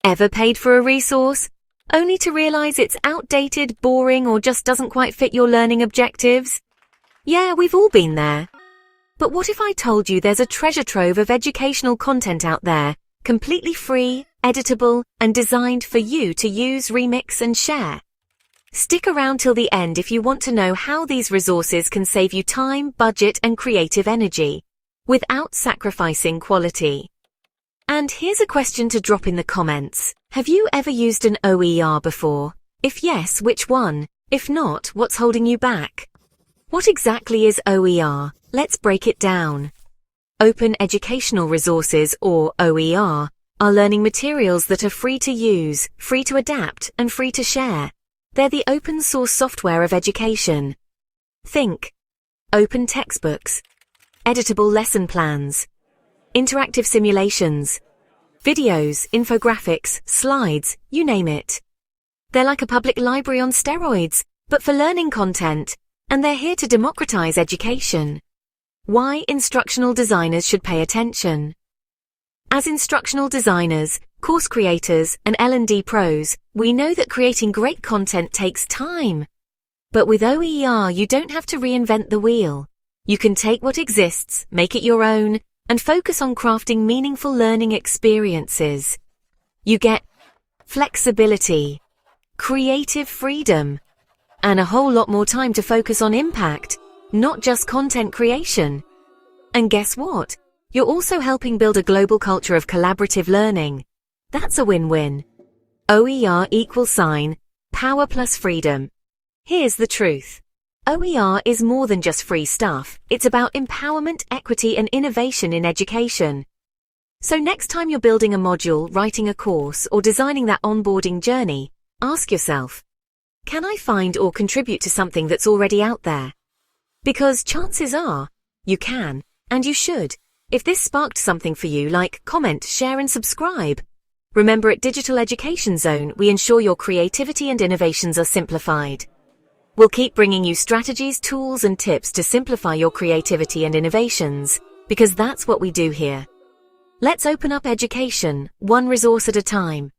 Ever paid for a resource, only to realize it's outdated, boring, or just doesn't quite fit your learning objectives? Yeah, we've all been there. But what if I told you there's a treasure trove of educational content out there, completely free, editable, and designed for you to use, remix, and share? Stick around till the end if you want to know how these resources can save you time, budget, and creative energy, without sacrificing quality. And here's a question to drop in the comments. Have you ever used an OER before? If yes, which one? If not, what's holding you back? What exactly is OER? Let's break it down. Open Educational Resources, or OER, are learning materials that are free to use, free to adapt, and free to share. They're the open source software of education. Think open textbooks, editable lesson plans, interactive simulations, videos, infographics, slides, you name it. They're like a public library on steroids, but for learning content, and they're here to democratize education. Why instructional designers should pay attention. As instructional designers, course creators, and L&D pros, we know that creating great content takes time. But with OER, you don't have to reinvent the wheel. You can take what exists, make it your own, and focus on crafting meaningful learning experiences. You get flexibility, creative freedom, and a whole lot more time to focus on impact, not just content creation. And guess what? You're also helping build a global culture of collaborative learning. That's a win-win. OER = power plus freedom. Here's the truth. OER is more than just free stuff. It's about empowerment, equity, and innovation in education. So next time you're building a module, writing a course, or designing that onboarding journey, ask yourself, can I find or contribute to something that's already out there? Because chances are, you can, and you should. If this sparked something for you, like, comment, share, and subscribe. Remember, at Digital Education Zone, we ensure your creativity and innovations are simplified. We'll keep bringing you strategies, tools, and tips to simplify your creativity and innovations, because that's what we do here. Let's open up education, one resource at a time.